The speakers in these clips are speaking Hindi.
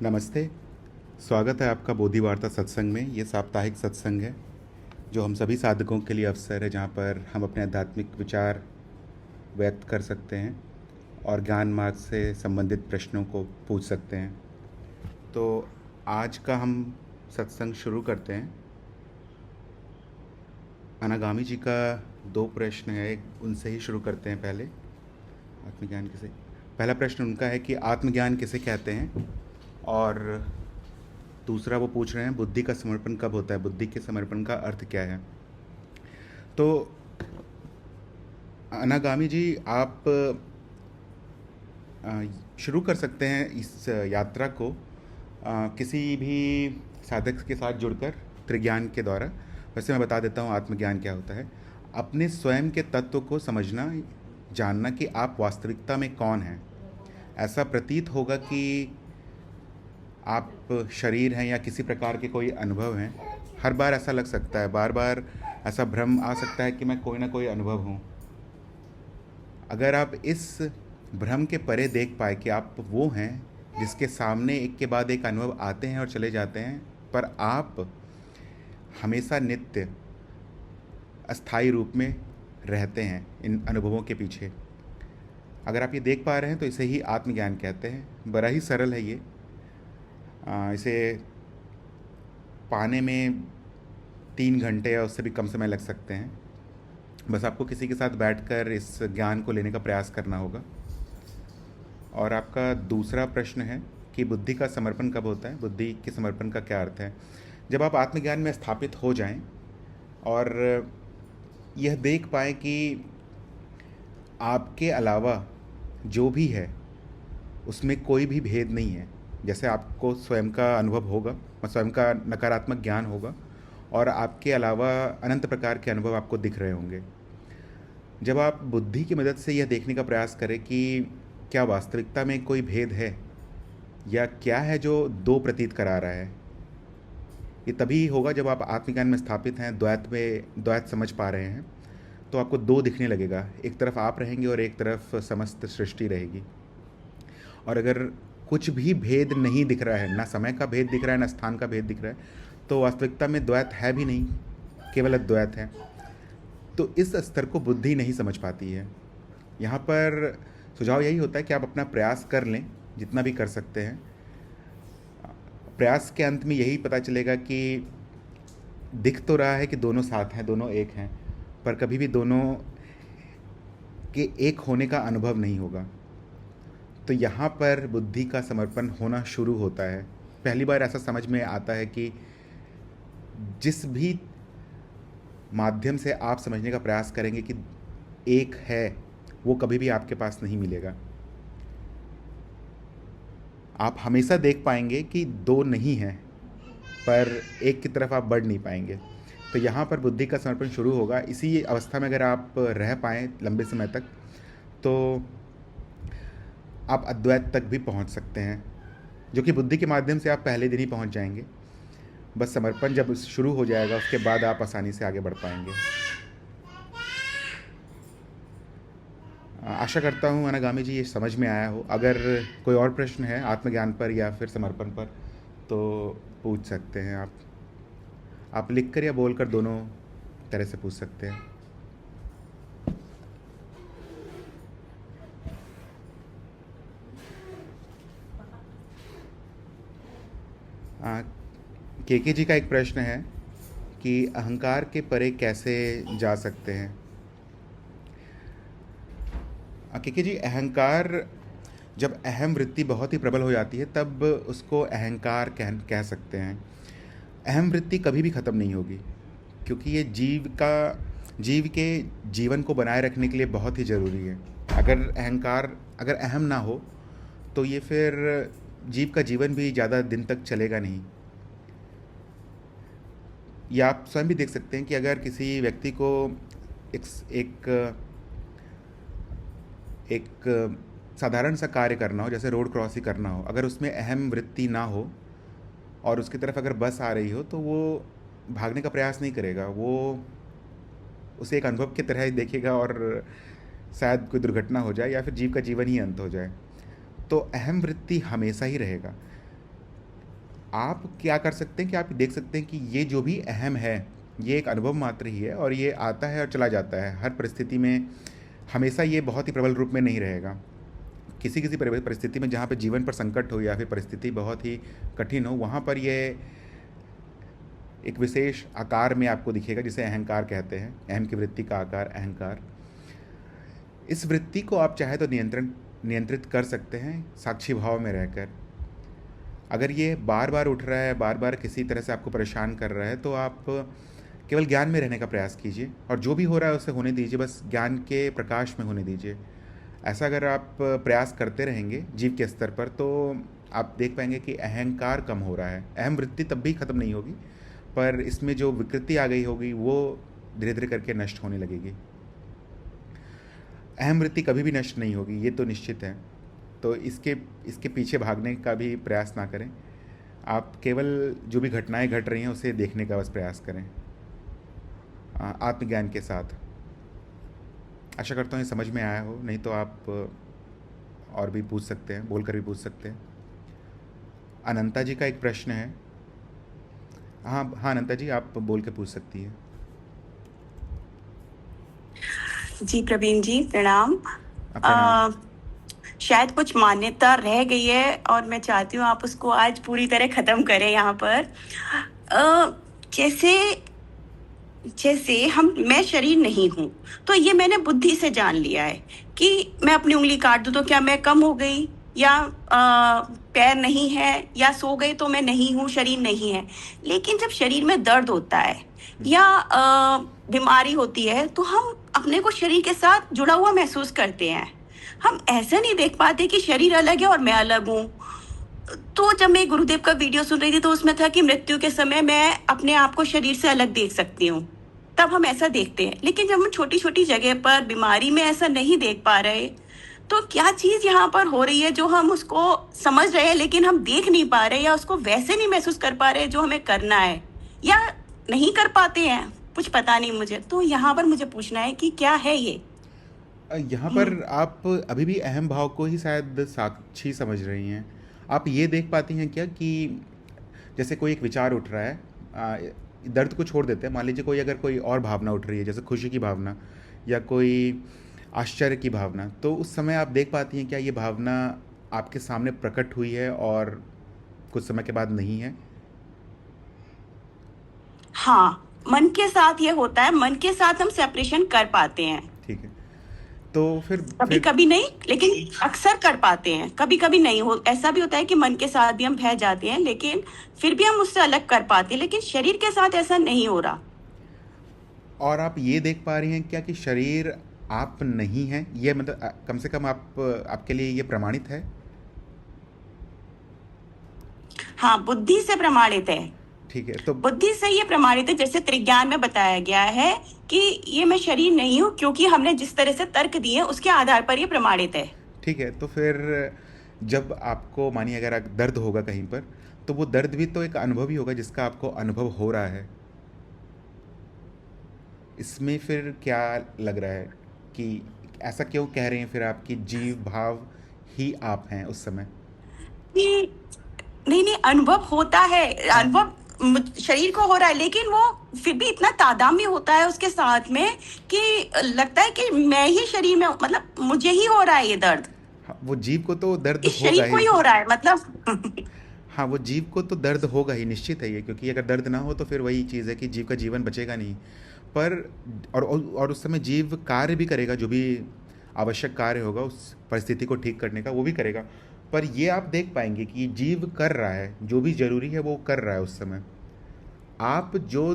नमस्ते। स्वागत है आपका बोधि वार्ता सत्संग में। ये साप्ताहिक सत्संग है जो हम सभी साधकों के लिए अवसर है, जहाँ पर हम अपने आध्यात्मिक विचार व्यक्त कर सकते हैं और ज्ञान मार्ग से संबंधित प्रश्नों को पूछ सकते हैं। तो आज का हम सत्संग शुरू करते हैं। अनागामी जी का 2 प्रश्न है, उनसे ही शुरू करते हैं। पहला प्रश्न उनका है कि आत्मज्ञान किसे कहते हैं, और दूसरा वो पूछ रहे हैं बुद्धि का समर्पण कब होता है, बुद्धि के समर्पण का अर्थ क्या है। तो अनागामी जी, आप शुरू कर सकते हैं इस यात्रा को किसी भी साधक के साथ जुड़कर त्रिज्ञान के द्वारा। वैसे मैं बता देता हूँ आत्मज्ञान क्या होता है। अपने स्वयं के तत्व को समझना, जानना कि आप वास्तविकता में कौन हैं। ऐसा प्रतीत होगा कि आप शरीर हैं या किसी प्रकार के कोई अनुभव हैं। हर बार ऐसा लग सकता है, बार बार ऐसा भ्रम आ सकता है कि मैं कोई ना कोई अनुभव हूँ। अगर आप इस भ्रम के परे देख पाए कि आप वो हैं जिसके सामने एक के बाद एक अनुभव आते हैं और चले जाते हैं, पर आप हमेशा नित्य अस्थायी रूप में रहते हैं इन अनुभवों के पीछे, अगर आप ये देख पा रहे हैं तो इसे ही आत्मज्ञान कहते हैं। बड़ा ही सरल है ये। इसे पाने में 3 घंटे या उससे भी कम समय लग सकते हैं। बस आपको किसी के साथ बैठकर इस ज्ञान को लेने का प्रयास करना होगा। और आपका दूसरा प्रश्न है कि बुद्धि का समर्पण कब होता है, बुद्धि के समर्पण का क्या अर्थ है। जब आप आत्मज्ञान में स्थापित हो जाएं और यह देख पाएँ कि आपके अलावा जो भी है उसमें कोई भी भेद नहीं है। जैसे आपको स्वयं का अनुभव होगा, स्वयं का नकारात्मक ज्ञान होगा, और आपके अलावा अनंत प्रकार के अनुभव आपको दिख रहे होंगे। जब आप बुद्धि की मदद से यह देखने का प्रयास करें कि क्या वास्तविकता में कोई भेद है या क्या है जो 2 प्रतीत करा रहा है, ये तभी होगा जब आप आत्मज्ञान में स्थापित हैं, द्वैत समझ पा रहे हैं। तो आपको 2 दिखने लगेगा, एक तरफ आप रहेंगे और एक तरफ समस्त सृष्टि रहेगी। और अगर कुछ भी भेद नहीं दिख रहा है, ना समय का भेद दिख रहा है, ना स्थान का भेद दिख रहा है, तो वास्तविकता में द्वैत है भी नहीं, केवल अद्वैत है। तो इस स्तर को बुद्धि नहीं समझ पाती है। यहाँ पर सुझाव यही होता है कि आप अपना प्रयास कर लें, जितना भी कर सकते हैं। प्रयास के अंत में यही पता चलेगा कि दिख तो रहा है कि दोनों साथ हैं, दोनों एक हैं, पर कभी भी दोनों के एक होने का अनुभव नहीं होगा। तो यहाँ पर बुद्धि का समर्पण होना शुरू होता है। पहली बार ऐसा समझ में आता है कि जिस भी माध्यम से आप समझने का प्रयास करेंगे कि एक है, वो कभी भी आपके पास नहीं मिलेगा। आप हमेशा देख पाएंगे कि 2 नहीं हैं, पर एक की तरफ आप बढ़ नहीं पाएंगे। तो यहाँ पर बुद्धि का समर्पण शुरू होगा। इसी अवस्था में अगर आप रह पाएँ लंबे समय तक, तो आप अद्वैत तक भी पहुँच सकते हैं, जो कि बुद्धि के माध्यम से आप पहले दिन ही पहुँच जाएंगे। बस समर्पण जब शुरू हो जाएगा, उसके बाद आप आसानी से आगे बढ़ पाएंगे। आशा करता हूँ अनागामी जी ये समझ में आया हो। अगर कोई और प्रश्न है आत्मज्ञान पर या फिर समर्पण पर तो पूछ सकते हैं आप लिखकर या बोलकर, दोनों तरह से पूछ सकते हैं। केके जी का एक प्रश्न है कि अहंकार के परे कैसे जा सकते हैं। केके जी, अहंकार, जब अहम वृत्ति बहुत ही प्रबल हो जाती है तब उसको अहंकार कह सकते हैं। अहम वृत्ति कभी भी ख़त्म नहीं होगी, क्योंकि ये जीव के जीवन को बनाए रखने के लिए बहुत ही ज़रूरी है। अगर अहम ना हो तो ये फिर जीव का जीवन भी ज़्यादा दिन तक चलेगा नहीं। या आप स्वयं भी देख सकते हैं कि अगर किसी व्यक्ति को एक साधारण सा कार्य करना हो, जैसे रोड क्रॉसिंग करना हो, अगर उसमें अहम वृत्ति ना हो और उसकी तरफ अगर बस आ रही हो, तो वो भागने का प्रयास नहीं करेगा। वो उसे एक अनुभव की तरह ही देखेगा और शायद कोई दुर्घटना हो जाए या फिर जीव का जीवन ही अंत हो जाए। तो अहम वृत्ति हमेशा ही रहेगा। आप क्या कर सकते हैं कि आप देख सकते हैं कि ये जो भी अहम है, ये एक अनुभव मात्र ही है और ये आता है और चला जाता है। हर परिस्थिति में हमेशा ये बहुत ही प्रबल रूप में नहीं रहेगा। किसी किसी परिस्थिति में जहाँ पे जीवन पर संकट हो या फिर परिस्थिति बहुत ही कठिन हो, वहाँ पर ये एक विशेष आकार में आपको दिखेगा, जिसे अहंकार कहते हैं। अहम की वृत्ति का आकार अहंकार। इस वृत्ति को आप चाहे तो नियंत्रित कर सकते हैं साक्षी भाव में रहकर। अगर ये बार बार उठ रहा है, बार बार किसी तरह से आपको परेशान कर रहा है, तो आप केवल ज्ञान में रहने का प्रयास कीजिए और जो भी हो रहा है उसे होने दीजिए, बस ज्ञान के प्रकाश में होने दीजिए। ऐसा अगर आप प्रयास करते रहेंगे जीव के स्तर पर, तो आप देख पाएंगे कि अहंकार कम हो रहा है। अहम वृत्ति तब भी खत्म नहीं होगी, पर इसमें जो विकृति आ गई होगी वो धीरे धीरे करके नष्ट होने लगेगी। अहम वृत्ति कभी भी नष्ट नहीं होगी, ये तो निश्चित है। तो इसके पीछे भागने का भी प्रयास ना करें। आप केवल जो भी घटनाएं घट रही हैं उसे देखने का बस प्रयास करें आत्मज्ञान के साथ। आशा करता हूँ ये समझ में आया हो, नहीं तो आप और भी पूछ सकते हैं, बोलकर भी पूछ सकते हैं। अनंता जी का एक प्रश्न है। हाँ हाँ अनंता जी, आप बोल के पूछ सकती हैं। जी प्रवीण जी प्रणाम। प्रणाम। शायद कुछ मान्यता रह गई है और मैं चाहती हूँ आप उसको आज पूरी तरह खत्म करें यहाँ पर। जैसे जैसे मैं शरीर नहीं हूँ, तो ये मैंने बुद्धि से जान लिया है कि मैं अपनी उंगली काट दूं तो क्या मैं कम हो गई, या पैर नहीं है, या सो गई तो मैं नहीं हूँ, शरीर नहीं है। लेकिन जब शरीर में दर्द होता है या बीमारी होती है तो हम अपने को शरीर के साथ जुड़ा हुआ महसूस करते हैं। हम ऐसा नहीं देख पाते कि शरीर अलग है और मैं अलग हूँ। तो जब मैं गुरुदेव का वीडियो सुन रही थी तो उसमें था कि मृत्यु के समय मैं अपने आप को शरीर से अलग देख सकती हूँ, तब हम ऐसा देखते हैं। लेकिन जब हम छोटी छोटी जगह पर बीमारी में ऐसा नहीं देख पा रहे, तो क्या चीज यहाँ पर हो रही है जो हम उसको समझ रहे हैं लेकिन हम देख नहीं पा रहे, या उसको वैसे नहीं महसूस कर पा रहे जो हमें करना है, या नहीं कर पाते हैं, कुछ पता नहीं मुझे। तो यहाँ पर मुझे पूछना है कि क्या है ये। यहाँ पर आप अभी भी अहम भाव को ही शायद साक्षी समझ रही हैं। आप ये देख पाती हैं क्या कि जैसे कोई एक विचार उठ रहा है, दर्द को छोड़ देते हैं, मान लीजिए कोई अगर कोई और भावना उठ रही है, जैसे खुशी की भावना या कोई आश्चर्य की भावना, तो उस समय आप देख पाती हैं क्या ये भावना आपके सामने प्रकट हुई है और कुछ समय के बाद नहीं है? हाँ, मन के साथ ये होता है, मन के साथ हम सेपरेशन कर पाते हैं। ठीक है, तो कभी कभी नहीं, लेकिन अक्सर कर पाते हैं। कभी कभी नहीं हो, ऐसा भी होता है कि मन के साथ भी हम बह जाते हैं लेकिन फिर भी हम उससे अलग कर पाते हैं, लेकिन शरीर के साथ ऐसा नहीं हो रहा। और आप ये देख पा रही हैं क्या कि शरीर आप नहीं हैं? ये मतलब कम से कम आपके लिए ये प्रमाणित है? हाँ, बुद्धि से प्रमाणित है। ठीक है, तो बुद्धि से ये प्रमाणित है, जैसे त्रिज्ञान में बताया गया है कि ये मैं शरीर नहीं हूँ, क्योंकि हमने जिस तरह से तर्क दिए उसके आधार पर ये प्रमाणित है। ठीक है, तो फिर जब आपको मानिए अगर दर्द होगा कहीं पर, तो वो दर्द भी तो एक अनुभव ही होगा जिसका आपको अनुभव हो रहा है। इसमें फिर क्या लग रहा है कि ऐसा क्यों कह रहे हैं फिर आप कि जीव भाव ही आप हैं उस समय? नहीं नहीं, अनुभव होता है, अनुभव शरीर को हो रहा है, लेकिन वो फिर भी इतना तादात्म्य होता है उसके साथ में कि लगता है कि मैं ही शरीर में, मतलब मुझे ही हो रहा है ये दर्द। हाँ, वो जीव को तो दर्द इस होगा शरीर को ही हो रहा है, मतलब हाँ, वो जीव को तो दर्द होगा ही, निश्चित है ये, क्योंकि अगर दर्द ना हो तो फिर वही चीज़ है कि जीव का जीवन बचेगा नहीं। पर और उस समय जीव कार्य भी करेगा, जो भी आवश्यक कार्य होगा उस परिस्थिति को ठीक करने का, वो भी करेगा। पर ये आप देख पाएंगे कि जीव कर रहा है, जो भी जरूरी है वो कर रहा है उस समय। आप जो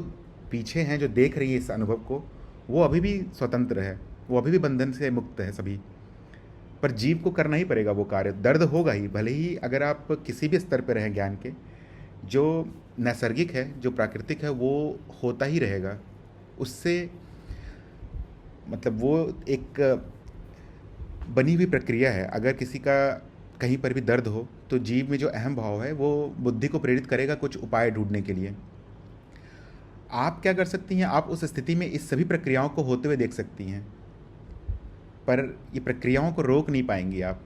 पीछे हैं, जो देख रही है इस अनुभव को, वो अभी भी स्वतंत्र है, वो अभी भी बंधन से मुक्त है सभी। पर जीव को करना ही पड़ेगा वो कार्य। दर्द होगा ही, भले ही अगर आप किसी भी स्तर पर रहें ज्ञान के, जो नैसर्गिक है, जो प्राकृतिक है, वो होता ही रहेगा। उससे मतलब वो एक बनी हुई प्रक्रिया है। अगर किसी का कहीं पर भी दर्द हो तो जीव में जो अहम भाव है वो बुद्धि को प्रेरित करेगा कुछ उपाय ढूंढने के लिए। आप क्या कर सकती हैं? आप उस स्थिति में इस सभी प्रक्रियाओं को होते हुए देख सकती हैं, पर ये प्रक्रियाओं को रोक नहीं पाएंगी आप।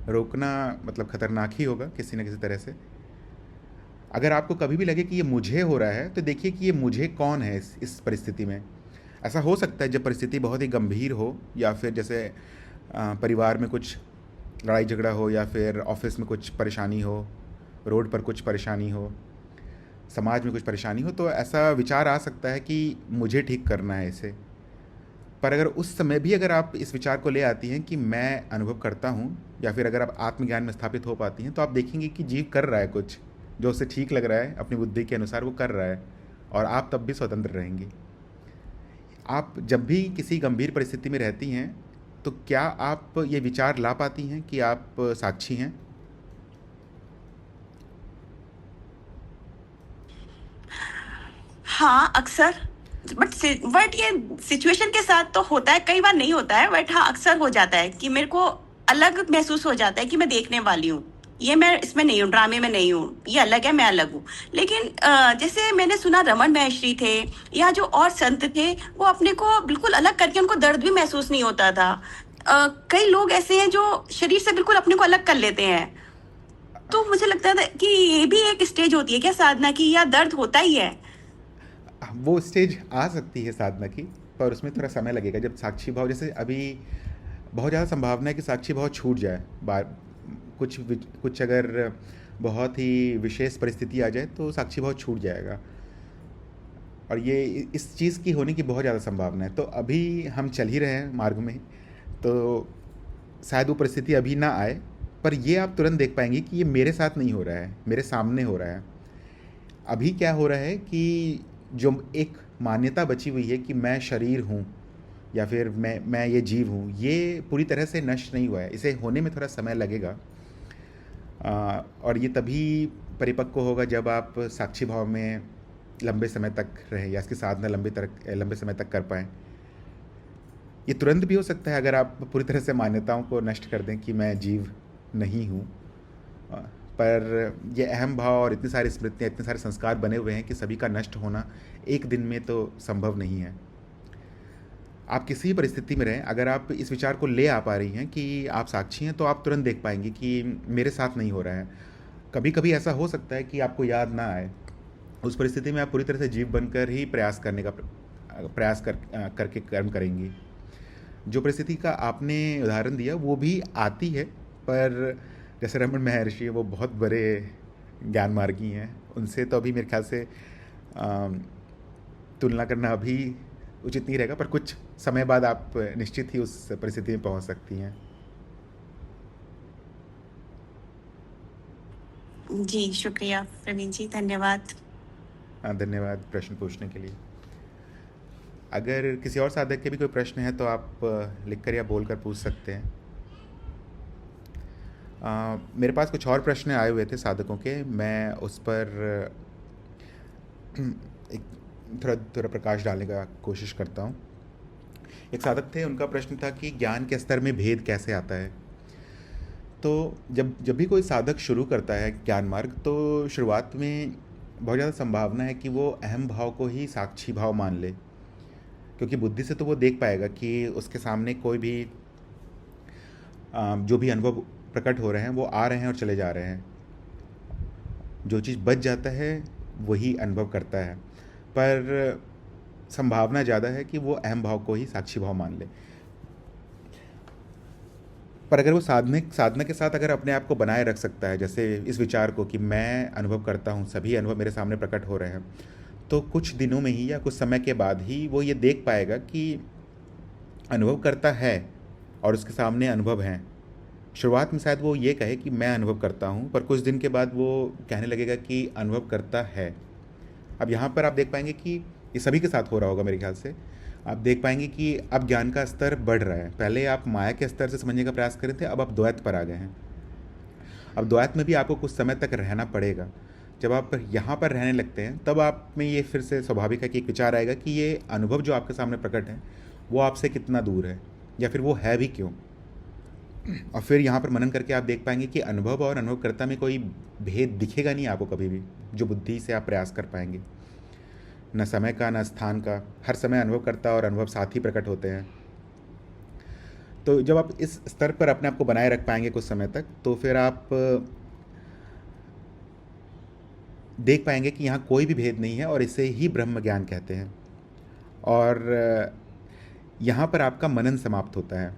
रोकना मतलब खतरनाक ही होगा किसी न किसी तरह से। अगर आपको कभी भी लगे कि ये मुझे हो रहा है, तो देखिए कि ये मुझे कौन है इस परिस्थिति में। ऐसा हो सकता है जब परिस्थिति बहुत ही गंभीर हो, या फिर जैसे परिवार में कुछ लड़ाई झगड़ा हो, या फिर ऑफिस में कुछ परेशानी हो, रोड पर कुछ परेशानी हो, समाज में कुछ परेशानी हो, तो ऐसा विचार आ सकता है कि मुझे ठीक करना है इसे। पर अगर उस समय भी अगर आप इस विचार को ले आती हैं कि मैं अनुभव करता हूँ, या फिर अगर आप आत्मज्ञान में स्थापित हो पाती हैं, तो आप देखेंगे कि जीव कर रहा है कुछ जो उसे ठीक लग रहा है, अपनी बुद्धि के अनुसार वो कर रहा है, और आप तब भी स्वतंत्र रहेंगी। आप जब भी किसी गंभीर परिस्थिति में रहती हैं, तो क्या आप ये विचार ला पाती हैं कि आप साक्षी हैं? हाँ, अक्सर। बट ये सिचुएशन के साथ तो होता है, कई बार नहीं होता है, बट हाँ अक्सर हो जाता है कि मेरे को अलग महसूस हो जाता है कि मैं देखने वाली हूँ, ये मैं इसमें नहीं हूँ, ड्रामे में नहीं हूँ, ये अलग है, मैं अलग हूँ। लेकिन जैसे मैंने सुना रमन महर्षि थे या जो और संत थे, वो अपने को बिल्कुल अलग करके उनको दर्द भी महसूस नहीं होता था। कई लोग ऐसे हैं जो शरीर से बिल्कुल अपने को अलग कर लेते हैं। तो मुझे लगता था कि ये भी एक स्टेज होती है क्या साधना की, या दर्द होता ही है? वो स्टेज आ सकती है साधना की, पर उसमें थोड़ा समय लगेगा। जब साक्षी भाव, जैसे अभी बहुत ज़्यादा संभावना है कि साक्षी भाव छूट जाए, बार कुछ अगर बहुत ही विशेष परिस्थिति आ जाए तो साक्षी भाव छूट जाएगा, और ये इस चीज़ की होने की बहुत ज़्यादा संभावना है। तो अभी हम चल ही रहे हैं मार्ग में, तो शायद वो परिस्थिति अभी ना आए, पर ये आप तुरंत देख पाएंगे कि ये मेरे साथ नहीं हो रहा है, मेरे सामने हो रहा है। अभी क्या हो रहा है कि जो एक मान्यता बची हुई है कि मैं शरीर हूँ, या फिर मैं ये जीव हूँ, ये पूरी तरह से नष्ट नहीं हुआ है। इसे होने में थोड़ा समय लगेगा, और ये तभी परिपक्व होगा जब आप साक्षी भाव में लंबे समय तक रहें, या इसकी साधना लंबे समय तक कर पाएँ। ये तुरंत भी हो सकता है अगर आप पूरी तरह से मान्यताओं को नष्ट कर दें कि मैं जीव नहीं हूँ, पर ये अहम भाव और इतनी सारी स्मृतियाँ, इतने सारे संस्कार बने हुए हैं कि सभी का नष्ट होना एक दिन में तो संभव नहीं है। आप किसी भी परिस्थिति में रहें, अगर आप इस विचार को ले आ पा रही हैं कि आप साक्षी हैं, तो आप तुरंत देख पाएंगे कि मेरे साथ नहीं हो रहा है। कभी कभी ऐसा हो सकता है कि आपको याद ना आए, उस परिस्थिति में आप पूरी तरह से जीव बनकर ही करके कर्म करेंगी। जो परिस्थिति का आपने उदाहरण दिया वो भी आती है, पर जैसे रमन महर्षि वो बहुत बड़े ज्ञान मार्गी हैं, उनसे तो अभी मेरे ख्याल से तुलना करना अभी उचित नहीं रहेगा, पर कुछ समय बाद आप निश्चित ही उस परिस्थिति में पहुंच सकती हैं। जी, शुक्रिया प्रवीण जी, धन्यवाद। धन्यवाद प्रश्न पूछने के लिए। अगर किसी और साधक के भी कोई प्रश्न है तो आप लिखकर या बोलकर पूछ सकते हैं। मेरे पास कुछ और प्रश्न आए हुए थे साधकों के, मैं उस पर एक थोड़ा प्रकाश डालने का कोशिश करता हूँ। एक साधक थे, उनका प्रश्न था कि ज्ञान के स्तर में भेद कैसे आता है। तो जब भी कोई साधक शुरू करता है ज्ञान मार्ग, तो शुरुआत में बहुत ज़्यादा संभावना है कि वो अहम भाव को ही साक्षी भाव मान ले, क्योंकि बुद्धि से तो वो देख पाएगा कि उसके सामने कोई भी जो भी अनुभव प्रकट हो रहे हैं वो आ रहे हैं और चले जा रहे हैं। जो चीज़ बच जाता है वही अनुभव करता है, पर संभावना ज़्यादा है कि वो अहम भाव को ही साक्षी भाव मान ले। पर अगर वो साधना के साथ अगर अपने आप को बनाए रख सकता है, जैसे इस विचार को कि मैं अनुभव करता हूँ, सभी अनुभव मेरे सामने प्रकट हो रहे हैं, तो कुछ दिनों में ही या कुछ समय के बाद ही वो ये देख पाएगा कि अनुभव करता है और उसके सामने अनुभव हैं। शुरुआत में शायद वो ये कहे कि मैं अनुभव करता हूँ, पर कुछ दिन के बाद वो कहने लगेगा कि अनुभव करता है। अब यहाँ पर आप देख पाएंगे कि ये सभी के साथ हो रहा होगा मेरे ख्याल से। आप देख पाएंगे कि अब ज्ञान का स्तर बढ़ रहा है। पहले आप माया के स्तर से समझने का प्रयास कर रहे थे, अब आप द्वैत पर आ गए हैं। अब द्वैत में भी आपको कुछ समय तक रहना पड़ेगा। जब आप यहाँ पर रहने लगते हैं, तब आप में ये फिर से स्वाभाविक है कि एक विचार आएगा कि ये अनुभव जो आपके सामने प्रकट है वो आपसे कितना दूर है, या फिर वो है भी क्यों। और फिर यहाँ पर मनन करके आप देख पाएंगे कि अनुभव और अनुभवकर्ता में कोई भेद दिखेगा नहीं आपको कभी भी, जो बुद्धि से आप प्रयास कर पाएंगे। न समय का, न स्थान का, हर समय अनुभवकर्ता और अनुभव साथ ही प्रकट होते हैं। तो जब आप इस स्तर पर अपने आप को बनाए रख पाएंगे कुछ समय तक, तो फिर आप देख पाएंगे कि यहाँ कोई भी भेद नहीं है और इसे ही ब्रह्म ज्ञान कहते हैं। और यहाँ पर आपका मनन समाप्त होता है।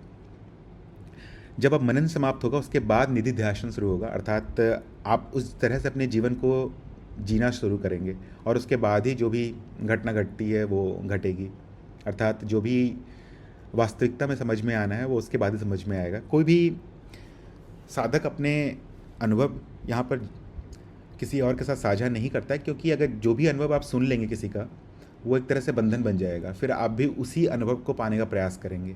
जब अब मनन समाप्त होगा उसके बाद निधि ध्यान शुरू होगा, अर्थात आप उस तरह से अपने जीवन को जीना शुरू करेंगे और उसके बाद ही जो भी घटना घटती है वो घटेगी, अर्थात जो भी वास्तविकता में समझ में आना है वो उसके बाद ही समझ में आएगा। कोई भी साधक अपने अनुभव यहाँ पर किसी और के साथ साझा नहीं करता है, क्योंकि अगर जो भी अनुभव आप सुन लेंगे किसी का, वो एक तरह से बंधन बन जाएगा, फिर आप भी उसी अनुभव को पाने का प्रयास करेंगे।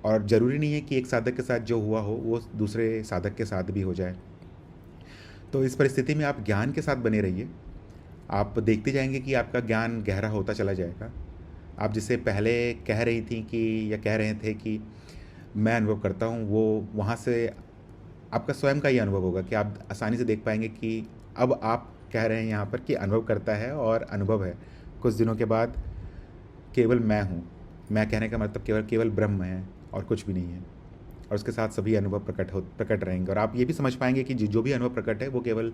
और ज़रूरी नहीं है कि एक साधक के साथ जो हुआ हो वो दूसरे साधक के साथ भी हो जाए। तो इस परिस्थिति में आप ज्ञान के साथ बने रहिए। आप देखते जाएंगे कि आपका ज्ञान गहरा होता चला जाएगा। आप जिसे पहले कह रही थी कि या कह रहे थे कि मैं अनुभव करता हूँ, वो वहाँ से आपका स्वयं का ही अनुभव होगा कि आप आसानी से देख पाएंगे कि अब आप कह रहे हैं यहाँ पर कि अनुभव करता है और अनुभव है। कुछ दिनों के बाद केवल मैं हूँ, मैं कहने का मतलब केवल ब्रह्म है और कुछ भी नहीं है। और उसके साथ सभी अनुभव प्रकट रहेंगे और आप ये भी समझ पाएंगे कि जो भी अनुभव प्रकट है वो केवल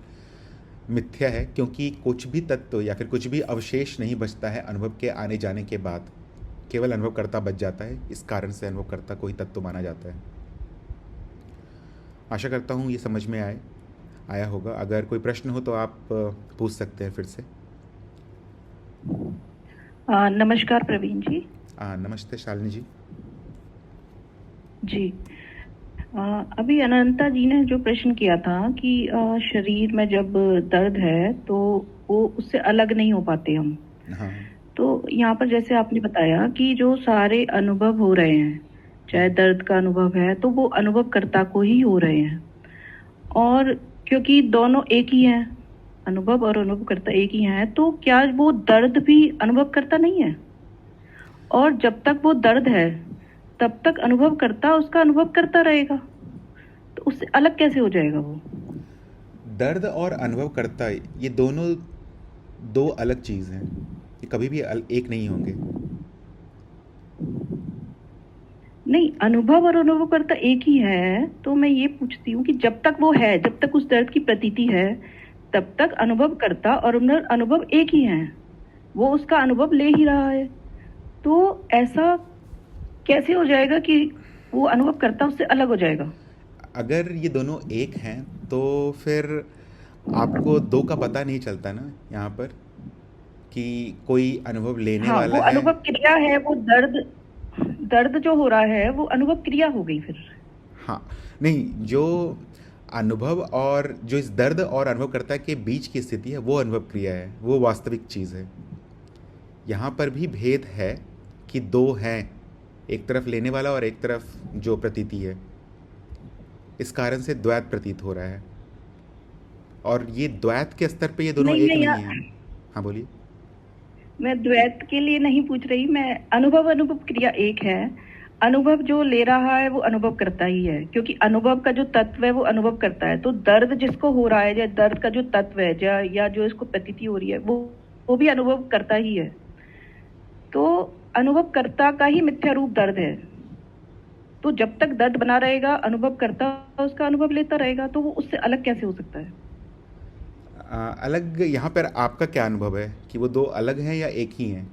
मिथ्या है, क्योंकि कुछ भी तत्व या फिर कुछ भी अवशेष नहीं बचता है अनुभव के आने जाने के बाद, केवल अनुभवकर्ता बच जाता है। इस कारण से अनुभवकर्ता को ही तत्व माना जाता है। आशा करता हूँ ये समझ में आया होगा। अगर कोई प्रश्न हो तो आप पूछ सकते हैं फिर से। नमस्कार प्रवीण जी। नमस्ते शालिनी जी। जी अभी अनंता जी ने जो प्रश्न किया था कि शरीर में जब दर्द है तो वो उससे अलग नहीं हो पाते हम। हाँ। तो यहाँ पर जैसे आपने बताया कि जो सारे अनुभव हो रहे हैं, चाहे दर्द का अनुभव है तो वो अनुभवकर्ता को ही हो रहे हैं, और क्योंकि दोनों एक ही हैं, अनुभव और अनुभवकर्ता एक ही हैं, तो क्या वो दर्द भी अनुभवकर्ता नहीं है? और जब तक वो दर्द है तब तक अनुभव करता उसका अनुभव करता रहेगा, तो उससे अलग कैसे हो जाएगा वो? दर्द और अनुभव करता ये दोनों दो अलग चीज़ हैं, ये कभी भी एक नहीं होंगे। नहीं, अनुभव और अनुभव करता एक ही है। तो मैं ये पूछती हूँ कि जब तक वो है, जब तक उस दर्द की प्रतीति है, तब तक अनुभव करता और अनुभव एक ही है, वो उसका अनुभव ले ही रहा है। तो ऐसा कैसे हो जाएगा कि वो अनुभव करता उससे अलग हो जाएगा? अगर ये दोनों एक हैं तो फिर आपको दो का पता नहीं चलता ना यहाँ पर, कि कोई अनुभव लेने हाँ, वाला वो है। अनुभव क्रिया है, वो दर्द जो हो रहा है वो अनुभव क्रिया हो गई फिर। हाँ, नहीं, जो अनुभव और जो इस दर्द और अनुभवकर्ता के बीच की स्थिति है वो अनुभव क्रिया है, वो वास्तविक चीज़ है। यहाँ पर भी भेद है कि दो हैं, एक तरफ लेने वाला और एक तरफ जो प्रतीति है। इस कारण से द्वैत प्रतीत हो रहा है, और ये द्वैत के स्तर पे ये दोनों एक नहीं है। हाँ बोलिए। मैं द्वैत के लिए नहीं पूछ रही, मैं अनुभव क्रिया एक है। अनुभव जो ले रहा है वो अनुभव करता ही है, क्योंकि अनुभव का जो तत्व है वो अनुभव करता है। तो दर्द जिसको हो रहा है, या दर्द का जो तत्व है, या जो इसको प्रतीति हो रही है, वो भी अनुभव करता ही है। तो अनुभवकर्ता का ही मिथ्या रूप दर्द है। तो जब तक दर्द बना रहेगा, अनुभवकर्ता उसका अनुभव लेता रहेगा, तो वो उससे अलग कैसे हो सकता है? अलग यहाँ पर आपका क्या अनुभव है कि वो दो अलग हैं या एक ही हैं?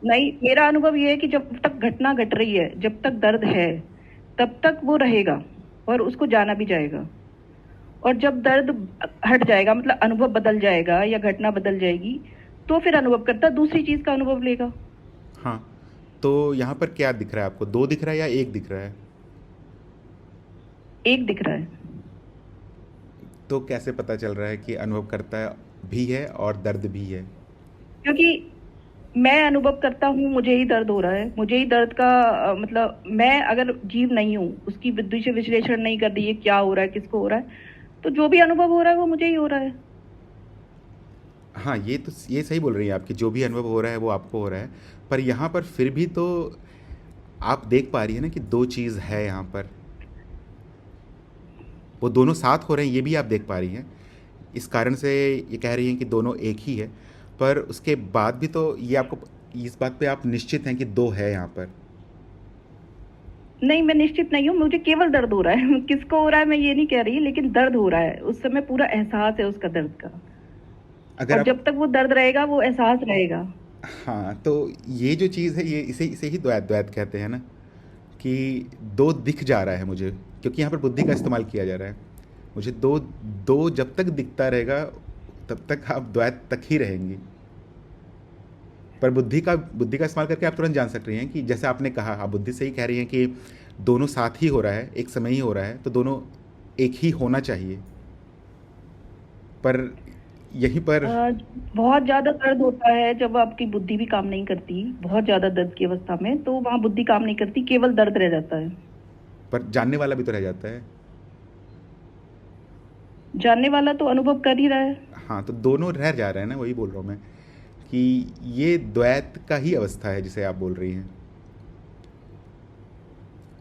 नहीं, मेरा अनुभव ये है कि जब तक घटना घट रही है, जब तक दर्द है, तब तक वो रहेगा और उसको जाना भी जाएगा। और जब दर्द हट जाएगा, मतलब अनुभव बदल जाएगा या घटना बदल जाएगी, तो फिर अनुभवकर्ता दूसरी चीज का अनुभव लेगा। हाँ, तो यहाँ पर क्या दिख रहा है आपको, दो दिख रहा है या एक दिख रहा है? एक दिख रहा है। तो कैसे पता चल रहा है कि अनुभव करता भी है और दर्द भी है? क्योंकि मैं अनुभव करता हूँ, मुझे ही दर्द हो रहा है, मुझे ही दर्द का मतलब, मैं अगर जीव नहीं हूँ, उसकी बुद्धि से विश्लेषण नहीं कर रही है क्या हो रहा है, किसको हो रहा है, तो जो भी अनुभव हो रहा है वो मुझे ही हो रहा है। हाँ, ये सही बोल रही हैं आप कि जो भी अनुभव हो रहा है वो आपको हो रहा है, पर यहाँ पर फिर भी तो आप देख पा रही है ना कि दो चीज़ है यहाँ पर, वो दोनों साथ हो रहे हैं, ये भी आप देख पा रही हैं। इस कारण से ये कह रही हैं कि दोनों एक ही है, पर उसके बाद भी तो ये आपको इस बात पे आप निश्चित हैं कि दो है यहाँ पर? नहीं, मैं निश्चित नहीं हूँ, मुझे केवल दर्द हो रहा है। किसको हो रहा है मैं ये नहीं कह रही, लेकिन दर्द हो रहा है, उस समय पूरा एहसास है उसका दर्द का। अगर और आप जब तक वो दर्द रहेगा वो एहसास रहेगा। हाँ, तो ये जो चीज़ है, ये इसे इसे ही द्वैत द्वैत कहते हैं ना, कि दो दिख जा रहा है मुझे, क्योंकि यहाँ पर बुद्धि का इस्तेमाल किया जा रहा है। मुझे दो दो जब तक दिखता रहेगा तब तक आप द्वैत तक ही रहेंगी। पर बुद्धि का इस्तेमाल करके आप तुरंत जान सक रही हैं कि जैसे आपने कहा, आप बुद्धि से ही कह रही हैं कि दोनों साथ ही हो रहा है, एक समय ही हो रहा है, तो दोनों एक ही होना चाहिए। पर यहीं पर बहुत ज्यादा दर्द होता है जब आपकी बुद्धि भी काम नहीं करती, बहुत ज्यादा दर्द की अवस्था में, तो वहां बुद्धि काम नहीं करती, केवल दर्द रह जाता है। पर जानने वाला भी तो रह जाता है। जानने वाला तो अनुभव कर ही रहा है। हाँ, तो दोनों रह जा रहे हैं ना, वही बोल रहा हूँ मैं कि ये द्वैत का ही अवस्था है जिसे आप बोल रही हैं।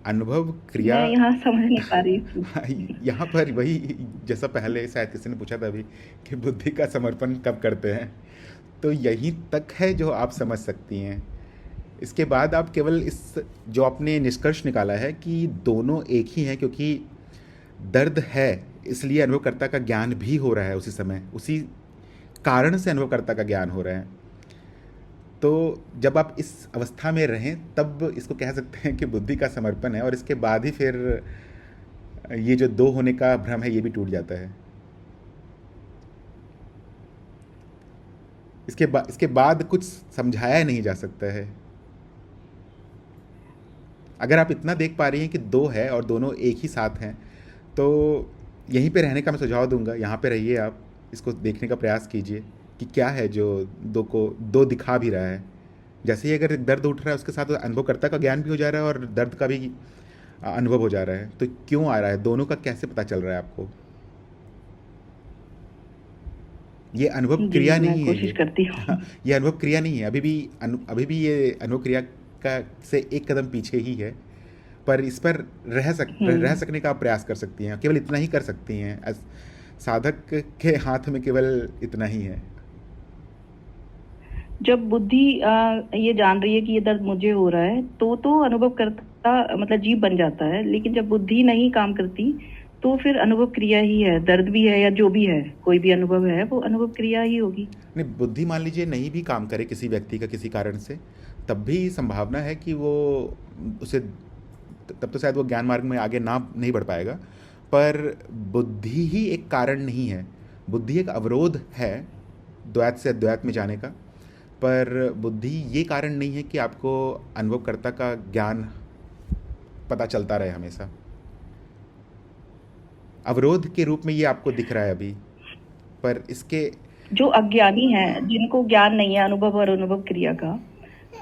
अनुभव क्रिया मैं यहाँ समझ नहीं पा रही हूँ। यहाँ पर वही, जैसा पहले शायद किसी ने पूछा था अभी कि बुद्धि का समर्पण कब करते हैं, तो यहीं तक है जो आप समझ सकती हैं। इसके बाद आप केवल इस जो आपने निष्कर्ष निकाला है कि दोनों एक ही हैं, क्योंकि दर्द है इसलिए अनुभवकर्ता का ज्ञान भी हो रहा है उसी समय, उसी कारण से अनुभवकर्ता का ज्ञान हो रहा है। तो जब आप इस अवस्था में रहें तब इसको कह सकते हैं कि बुद्धि का समर्पण है, और इसके बाद ही फिर ये जो दो होने का भ्रम है ये भी टूट जाता है। इसके बाद कुछ समझाया नहीं जा सकता है। अगर आप इतना देख पा रही हैं कि दो है और दोनों एक ही साथ हैं, तो यहीं पे रहने का मैं सुझाव दूंगा। यहाँ पे रहिए, आप इसको देखने का प्रयास कीजिए कि क्या है जो दो दिखा भी रहा है। जैसे ही अगर दर्द उठ रहा है उसके साथ अनुभवकर्ता का ज्ञान भी हो जा रहा है और दर्द का भी अनुभव हो जा रहा है, तो क्यों आ रहा है, दोनों का कैसे पता चल रहा है आपको? ये अनुभव जी, क्रिया मैं नहीं है, कोशिश करती हूँ। ये अनुभव क्रिया नहीं है। अभी भी ये अनुभव क्रिया का से एक कदम पीछे ही है। पर इस पर रह सकने का आप प्रयास कर सकती हैं, केवल इतना ही कर सकती हैं। साधक के हाथ में केवल इतना ही है। जब बुद्धि ये जान रही है कि ये दर्द मुझे हो रहा है, तो अनुभव करता मतलब जीव बन जाता है। लेकिन जब बुद्धि नहीं काम करती तो फिर अनुभव क्रिया ही है, दर्द भी है या जो भी है, कोई भी अनुभव है वो अनुभव क्रिया ही होगी। नहीं, बुद्धि मान लीजिए नहीं भी काम करे किसी व्यक्ति का किसी कारण से, तब भी संभावना है कि वो उसे, तब तो शायद वो ज्ञान मार्ग में आगे नहीं बढ़ पाएगा। पर बुद्धि ही एक कारण नहीं है, बुद्धि एक अवरोध है द्वैत से अद्वैत में जाने का। पर बुद्धि ये कारण नहीं है कि आपको अनुभवकर्ता का ज्ञान पता चलता रहे हमेशा। अवरोध के रूप में ये आपको दिख रहा है अभी, पर इसके जो अज्ञानी है, जिनको ज्ञान नहीं है अनुभव और अनुभव क्रिया का,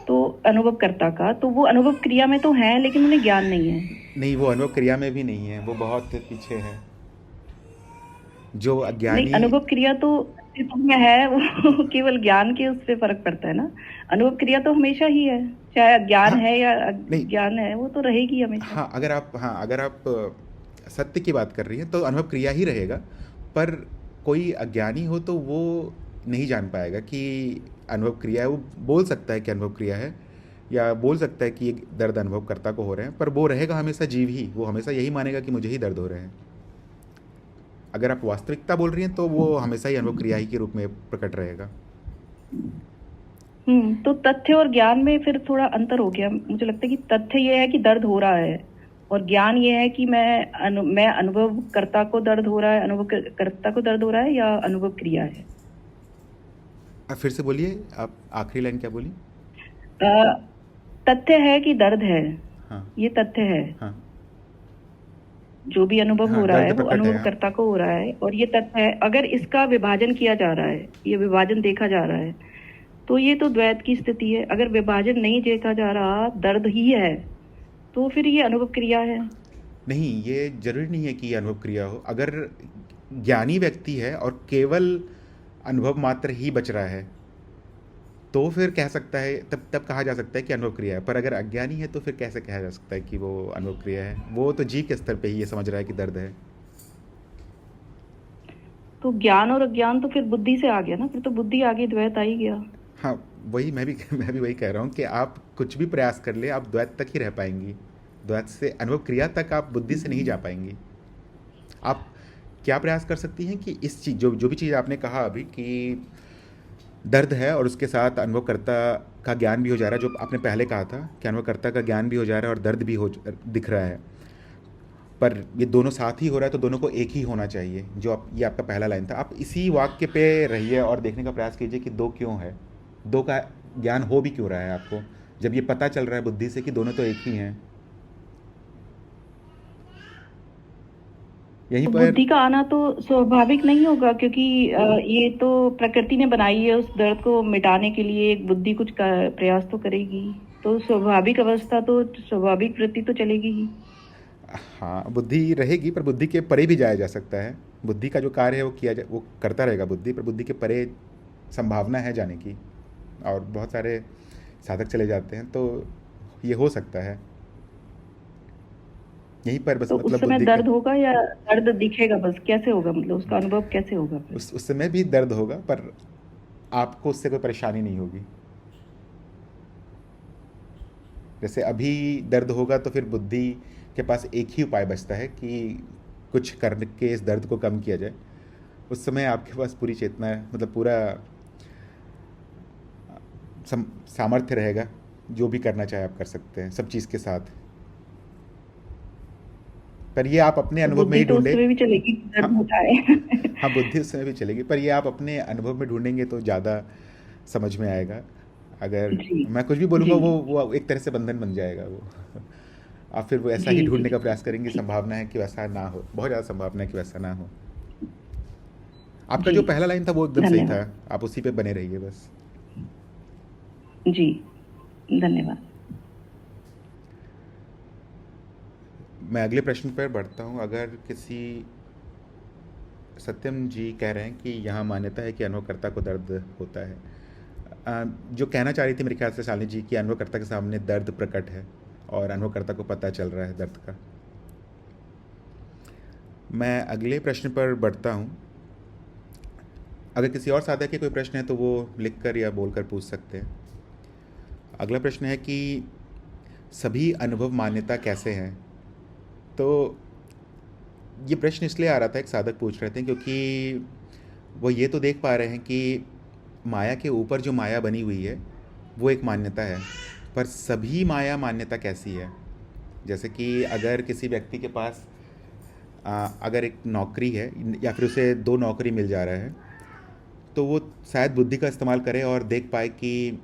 तो अनुभवकर्ता का, तो वो अनुभव क्रिया में तो है लेकिन उन्हें ज्ञान नहीं है। नहीं, वो अनुभव क्रिया में भी नहीं है, वो बहुत पीछे है। जो अज्ञानी नहीं, अनुभव क्रिया तो अस्तित्व में है, वो केवल ज्ञान के उस पे फर्क पड़ता है ना। अनुभव क्रिया तो हमेशा ही है, चाहे अज्ञान है या ज्ञान है, वो तो रहेगी हमेशा। हाँ, अगर आप सत्य की बात कर रही हैं तो अनुभव क्रिया ही रहेगा। पर कोई अज्ञानी हो तो वो नहीं जान पाएगा कि अनुभव क्रिया है। वो बोल सकता है कि अनुभव क्रिया है, या बोल सकता है कि ये दर्द अनुभवकर्ता को हो रहे हैं, पर वो रहेगा हमेशा जीव ही। वो हमेशा यही मानेगा कि मुझे ही दर्द हो रहे हैं। अगर आप वास्तविकता बोल रही हैं तो वो हमेशा ही अनुभव क्रिया ही के रूप में प्रकट रहेगा। तो तथ्य और ज्ञान में फिर थोड़ा अंतर हो गया। मुझे लगता है कि तथ्य ये है कि दर्द हो रहा है, और ज्ञान ये है कि मैं अनुभवकर्ता को दर्द हो रहा है, अनुभवकर्ता को दर्द हो रहा है, या अनुभव क्रिया है। आप फिर से बोलिए, आप आखिरी लाइन क्या बोली? तथ्य है कि दर्द है। हाँ, ये तथ्य है। हाँ, जो भी अनुभव हाँ, हो रहा है दर्द वो प्रकट है। अनुभवकर्ता को हो रहा है, और ये तथ्य है। अगर इसका विभाजन किया जा रहा है, ये विभाजन देखा जा रहा है, तो ये तो द्वैत की स्थिति है। अगर विभाजन नहीं देखा जा रहा, दर्द ही है, तो फिर ये अनुभव क्रिया है। नहीं, ये जरूरी नहीं है कि ये अनुभव क्रिया हो। अगर ज्ञानी व्यक्ति है और केवल अनुभव मात्र ही बच रहा है, तो फिर कह सकता है, तब कहा जा सकता है कि अनुभव क्रिया है। पर अगर अज्ञानी है तो फिर कैसे कहा जा सकता है कि वो अनुभव क्रिया है? वो तो जीव के स्तर पे ही ये समझ रहा है कि दर्द है। तो ज्ञान और अज्ञान तो फिर बुद्धि से आ गया ना, फिर तो बुद्धि आगे द्वैत आ ही गया। हाँ, वही मैं भी वही कह रहा हूँ कि आप कुछ भी प्रयास कर ले, आप द्वैत तक ही रह पाएंगी। द्वैत से अनुभव क्रिया तक आप बुद्धि से नहीं जा पाएंगी। आप क्या प्रयास कर सकती हैं कि इस चीज़ जो जो भी चीज़ आपने कहा अभी कि दर्द है और उसके साथ अनुभवकर्ता का ज्ञान भी हो जा रहा है, जो आपने पहले कहा था कि अनुभवकर्ता का ज्ञान भी हो जा रहा है और दर्द भी हो दिख रहा है, पर ये दोनों साथ ही हो रहा है तो दोनों को एक ही होना चाहिए, जो आप ये आपका पहला लाइन था। आप इसी वाक्य पे रहिए और देखने का प्रयास कीजिए कि दो क्यों है, दो का ज्ञान हो भी क्यों रहा है आपको, जब ये पता चल रहा है बुद्धि से कि दोनों तो एक ही हैं। यहीं तो पर बुद्धि का आना तो स्वाभाविक नहीं होगा, क्योंकि ये तो प्रकृति ने बनाई है, उस दर्द को मिटाने के लिए एक बुद्धि कुछ प्रयास तो करेगी, तो स्वाभाविक अवस्था तो स्वाभाविक वृत्ति तो चलेगी ही। हाँ, बुद्धि रहेगी, पर बुद्धि के परे भी जाया जा सकता है। बुद्धि का जो कार्य है वो करता रहेगा बुद्धि, पर बुद्धि के परे संभावना है जाने की, और बहुत सारे साधक चले जाते हैं, तो ये हो सकता है। यहीं पर बस तो उस मतलब समय बुद्धि दर्द का होगा या दर्द दिखेगा, बस कैसे होगा, मतलब उसका अनुभव कैसे होगा फिर? उस समय भी दर्द होगा, पर आपको उससे कोई परेशानी नहीं होगी। जैसे अभी दर्द होगा तो फिर बुद्धि के पास एक ही उपाय बचता है कि कुछ करके इस दर्द को कम किया जाए। उस समय आपके पास पूरी चेतना है, मतलब पूरा सामर्थ्य रहेगा, जो भी करना चाहे आप कर सकते हैं सब चीज़ के साथ। पर ये आप अपने तो अनुभव में बुद्धि ही तो उस ढूंढे। समय भी चलेगी, हाँ, दर्द होता है। हाँ, बुद्धि उस समय भी चलेगी, पर ये आप अपने अनुभव में ढूंढेंगे तो ज़्यादा समझ में आएगा। अगर जी मैं कुछ भी बोलूँगा जी वो एक तरह से बंधन बन जाएगा वो। आप फिर वो ऐसा जी ही जी ढूंढने का जी प्रयास करेंगे, ठीक। संभावना है कि वैसा ना हो, बहुत ज़्यादा संभावना है कि वैसा ना हो। आपका जी, जो पहला लाइन था वो एकदम सही था, धन्यवाद। आप उसी पे बने रहिए बस। जी, धन्यवाद। मैं अगले प्रश्न पर बढ़ता हूँ। अगर किसी सत्यम जी कह रहे हैं कि यहाँ मान्यता है कि अनुभवकर्ता को दर्द होता है। जो कहना चाह रही थी मेरे ख्याल से शालिनी जी, कि अनुभवकर्ता के सामने दर्द प्रकट है और अनुभवकर्ता को पता चल रहा है दर्द का। मैं अगले प्रश्न पर बढ़ता हूँ। अगर किसी और साधक के कोई प्रश्न है तो वो लिखकर या बोलकर पूछ सकते हैं। अगला प्रश्न है कि सभी अनुभव मान्यता कैसे हैं। तो ये प्रश्न इसलिए आ रहा था, एक साधक पूछ रहे थे, क्योंकि वो ये तो देख पा रहे हैं कि माया के ऊपर जो माया बनी हुई है वो एक मान्यता है, पर सभी माया मान्यता कैसी है। जैसे कि अगर किसी व्यक्ति के पास अगर एक नौकरी है या फिर उसे दो नौकरी मिल जा रहा है, तो वो शायद बुद्धि का इस्तेमाल करे और देख पाए कि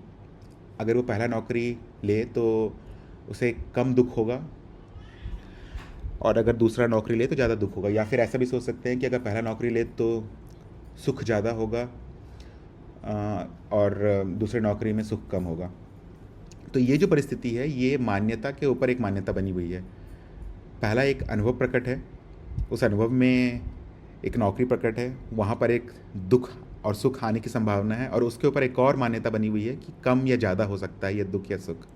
अगर वो पहला नौकरी ले तो उसे कम दुख होगा, और अगर दूसरा नौकरी ले तो ज़्यादा दुख होगा। या फिर ऐसा भी सोच सकते हैं कि अगर पहला नौकरी ले तो सुख ज़्यादा होगा और दूसरे नौकरी में सुख कम होगा। तो ये जो परिस्थिति है ये मान्यता के ऊपर एक मान्यता बनी हुई है। पहला एक अनुभव प्रकट है, उस अनुभव में एक नौकरी प्रकट है, वहाँ पर एक दुख और सुख आने की संभावना है, और उसके ऊपर एक और मान्यता बनी हुई है कि कम या ज़्यादा हो सकता है ये दुख या सुख।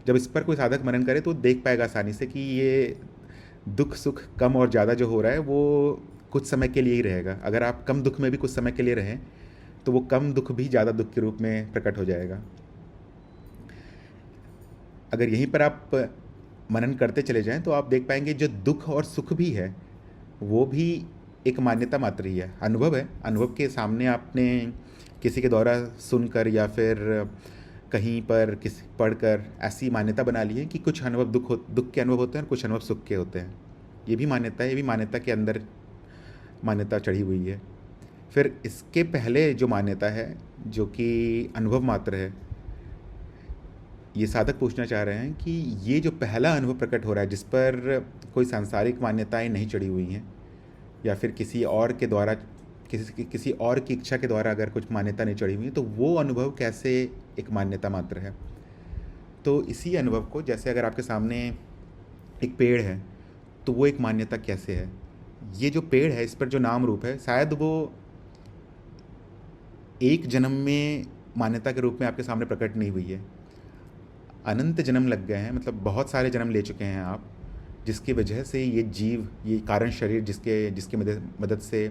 जब इस पर कोई साधक मनन करे तो देख पाएगा आसानी से कि ये दुख सुख कम और ज़्यादा जो हो रहा है वो कुछ समय के लिए ही रहेगा। अगर आप कम दुख में भी कुछ समय के लिए रहें तो वो कम दुख भी ज़्यादा दुख के रूप में प्रकट हो जाएगा। अगर यहीं पर आप मनन करते चले जाएं तो आप देख पाएंगे जो दुख और सुख भी है वो भी एक मान्यता मात्र ही है, अनुभव है। अनुभव के सामने आपने किसी के द्वारा सुनकर या फिर कहीं पर किसी पढ़कर ऐसी मान्यता बना ली है कि कुछ अनुभव दुख के अनुभव होते हैं और कुछ अनुभव सुख के होते हैं। ये भी मान्यता है, ये भी मान्यता के अंदर मान्यता चढ़ी हुई है। फिर इसके पहले जो मान्यता है जो कि अनुभव मात्र है, ये साधक पूछना चाह रहे हैं कि ये जो पहला अनुभव प्रकट हो रहा है जिस पर कोई सांसारिक मान्यताएं नहीं चढ़ी हुई हैं, या फिर किसी और के द्वारा किसी और की इच्छा के द्वारा अगर कुछ मान्यता नहीं चढ़ी हुई तो वो अनुभव कैसे एक मान्यता मात्र है। तो इसी अनुभव को, जैसे अगर आपके सामने एक पेड़ है तो वो एक मान्यता कैसे है। ये जो पेड़ है इस पर जो नाम रूप है शायद वो एक जन्म में मान्यता के रूप में आपके सामने प्रकट नहीं हुई है, अनंत जन्म लग गए हैं, मतलब बहुत सारे जन्म ले चुके हैं आप, जिसकी वजह से ये जीव, ये कारण शरीर जिसके मदद से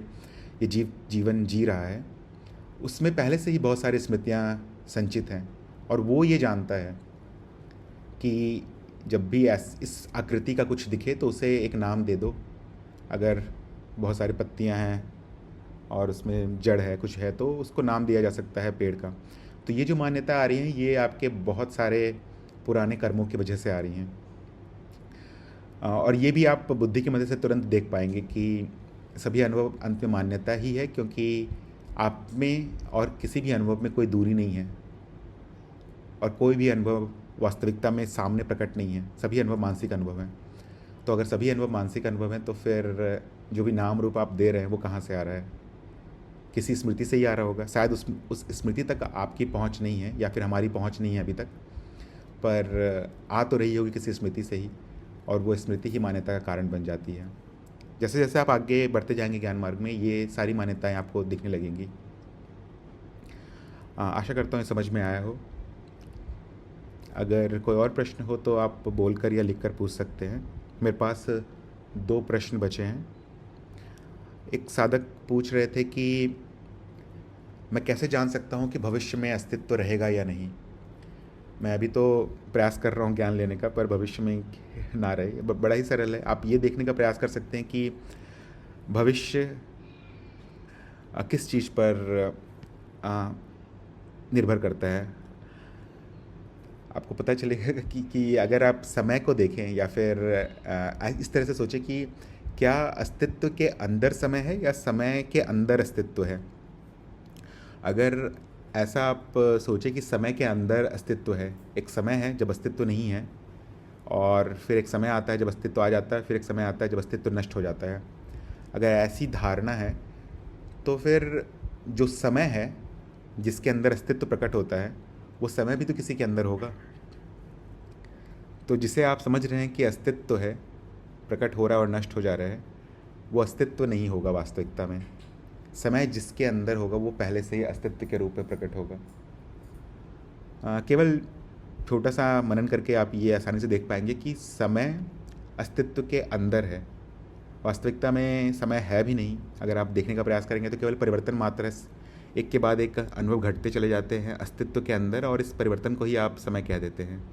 ये जीव जीवन जी रहा है, उसमें पहले से ही बहुत सारी स्मृतियाँ संचित हैं। और वो ये जानता है कि जब भी इस आकृति का कुछ दिखे तो उसे एक नाम दे दो। अगर बहुत सारी पत्तियां हैं और उसमें जड़ है, कुछ है, तो उसको नाम दिया जा सकता है पेड़ का। तो ये जो मान्यता आ रही हैं ये आपके बहुत सारे पुराने कर्मों की वजह से आ रही हैं। और ये भी आप बुद्धि की मदद से तुरंत देख पाएंगे कि सभी अनुभव अंत में मान्यता ही है, क्योंकि आप में और किसी भी अनुभव में कोई दूरी नहीं है और कोई भी अनुभव वास्तविकता में सामने प्रकट नहीं है। सभी अनुभव मानसिक अनुभव हैं। तो अगर सभी अनुभव मानसिक अनुभव हैं तो फिर जो भी नाम रूप आप दे रहे हैं वो कहाँ से आ रहा है? किसी स्मृति से ही आ रहा होगा। शायद उस स्मृति तक आपकी पहुँच नहीं है या फिर हमारी पहुँच नहीं है अभी तक, पर आ तो रही होगी किसी स्मृति से ही, और वो स्मृति ही मान्यता का कारण बन जाती है। जैसे जैसे आप आगे बढ़ते जाएंगे ज्ञान मार्ग में ये सारी मान्यताएं आपको दिखने लगेंगी। आशा करता हूँ समझ में आया हो। अगर कोई और प्रश्न हो तो आप बोलकर या लिखकर पूछ सकते हैं। मेरे पास 2 प्रश्न बचे हैं। एक साधक पूछ रहे थे कि मैं कैसे जान सकता हूँ कि भविष्य में अस्तित्व रहेगा या नहीं। मैं अभी तो प्रयास कर रहा हूँ ज्ञान लेने का, पर भविष्य में ना रहे। बड़ा ही सरल है। आप ये देखने का प्रयास कर सकते हैं कि भविष्य किस चीज़ पर निर्भर करता है। आपको पता चलेगा कि अगर आप समय को देखें या फिर इस तरह से सोचें कि क्या अस्तित्व के अंदर समय है या समय के अंदर अस्तित्व है। अगर ऐसा आप सोचें कि समय के अंदर अस्तित्व है, एक समय है जब अस्तित्व नहीं है, और फिर एक समय आता है जब अस्तित्व आ जाता है, फिर एक समय आता है जब अस्तित्व नष्ट हो जाता है। अगर ऐसी धारणा है तो फिर जो समय है जिसके अंदर अस्तित्व प्रकट होता है वो समय भी तो किसी के अंदर होगा। तो जिसे आप समझ रहे हैं कि अस्तित्व है, प्रकट हो रहा है और नष्ट हो जा रहा है, वो अस्तित्व नहीं होगा वास्तविकता में। समय जिसके अंदर होगा वो पहले से ही अस्तित्व के रूप में प्रकट होगा। केवल छोटा सा मनन करके आप ये आसानी से देख पाएंगे कि समय अस्तित्व के अंदर है। वास्तविकता में समय है भी नहीं। अगर आप देखने का प्रयास करेंगे तो केवल परिवर्तन मात्र है। एक के बाद एक अनुभव घटते चले जाते हैं अस्तित्व के अंदर, और इस परिवर्तन को ही आप समय कह देते हैं।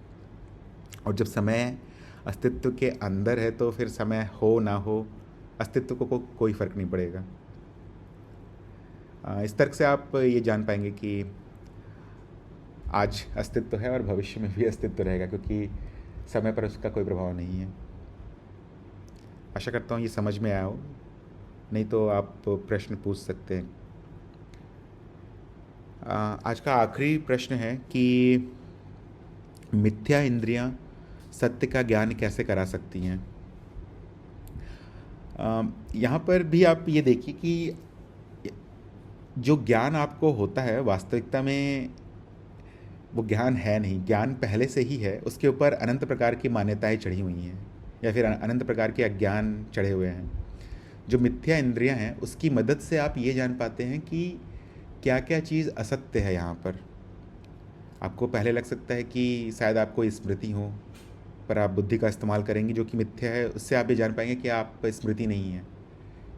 और जब समय अस्तित्व के अंदर है तो फिर समय हो ना हो अस्तित्व को कोई फ़र्क नहीं पड़ेगा। इस तर्क से आप ये जान पाएंगे कि आज अस्तित्व है और भविष्य में भी अस्तित्व रहेगा, क्योंकि समय पर उसका कोई प्रभाव नहीं है। आशा करता हूँ ये समझ में आया हो। नहीं तो आप प्रश्न पूछ सकते हैं। आज का आखिरी प्रश्न है कि मिथ्या इंद्रियां सत्य का ज्ञान कैसे करा सकती हैं। यहाँ पर भी आप ये देखिए कि जो ज्ञान आपको होता है वास्तविकता में वो ज्ञान है नहीं। ज्ञान पहले से ही है, उसके ऊपर अनंत प्रकार की मान्यताएं चढ़ी हुई हैं या फिर अनंत प्रकार के अज्ञान चढ़े हुए हैं। जो मिथ्या इंद्रियां हैं उसकी मदद से आप ये जान पाते हैं कि क्या क्या चीज़ असत्य है। यहाँ पर आपको पहले लग सकता है कि शायद आपको स्मृति हो, पर आप बुद्धि का इस्तेमाल करेंगे जो कि मिथ्या है, उससे आप ये जान पाएंगे कि आप स्मृति नहीं है।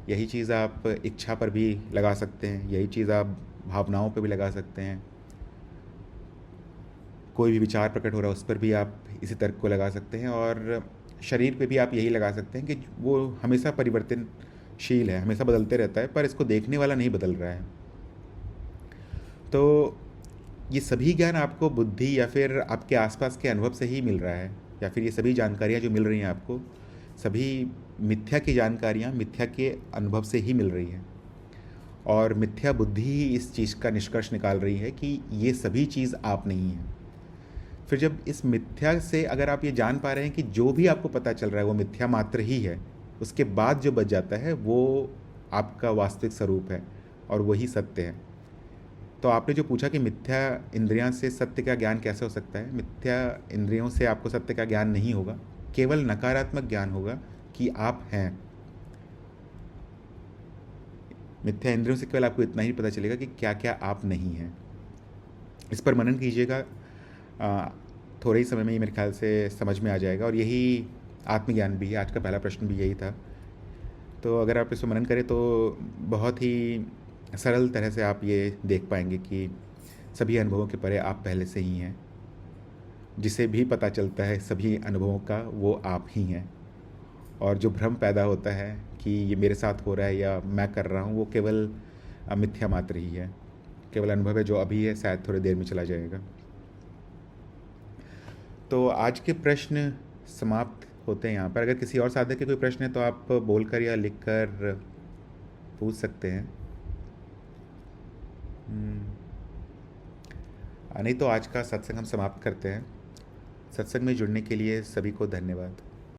यही चीज़ आप इच्छा पर भी लगा सकते हैं, यही चीज़ आप भावनाओं पर भी लगा सकते हैं। कोई भी विचार प्रकट हो रहा है उस पर भी आप इसी तर्क को लगा सकते हैं, और शरीर पे भी आप यही लगा सकते हैं कि वो हमेशा परिवर्तनशील है, हमेशा बदलते रहता है, पर इसको देखने वाला नहीं बदल रहा है। तो ये सभी ज्ञान आपको बुद्धि या फिर आपके आसपास के अनुभव से ही मिल रहा है, या फिर ये सभी जानकारियाँ जो मिल रही हैं आपको, सभी मिथ्या की जानकारियाँ मिथ्या के अनुभव से ही मिल रही हैं। और मिथ्या बुद्धि ही इस चीज़ का निष्कर्ष निकाल रही है कि ये सभी चीज़ आप नहीं हैं। फिर जब इस मिथ्या से अगर आप ये जान पा रहे हैं कि जो भी आपको पता चल रहा है वो मिथ्या मात्र ही है, उसके बाद जो बच जाता है वो आपका वास्तविक स्वरूप है और वही सत्य है। तो आपने जो पूछा कि मिथ्या इंद्रियां से सत्य का ज्ञान कैसे हो सकता है, मिथ्या इंद्रियों से आपको सत्य का ज्ञान नहीं होगा, केवल नकारात्मक ज्ञान होगा कि आप हैं। मिथ्या इंद्रियों से केवल आपको इतना ही पता चलेगा कि क्या क्या आप नहीं हैं। इस पर मनन कीजिएगा, थोड़े ही समय में ही मेरे ख्याल से समझ में आ जाएगा। और यही आत्मज्ञान भी है। आज का पहला प्रश्न भी यही था। तो अगर आप इसको मनन करें तो बहुत ही सरल तरह से आप ये देख पाएंगे कि सभी अनुभवों के परे आप पहले से ही हैं। जिसे भी पता चलता है सभी अनुभवों का वो आप ही हैं। और जो भ्रम पैदा होता है कि ये मेरे साथ हो रहा है या मैं कर रहा हूँ, वो केवल मिथ्या मात्र ही है, केवल अनुभव है जो अभी है, शायद थोड़ी देर में चला जाएगा। तो आज के प्रश्न समाप्त होते हैं यहाँ पर। अगर किसी और साधक के कोई प्रश्न है तो आप बोलकर या लिखकर पूछ सकते हैं। नहीं तो आज का सत्संग हम समाप्त करते हैं। सत्संग में जुड़ने के लिए सभी को धन्यवाद।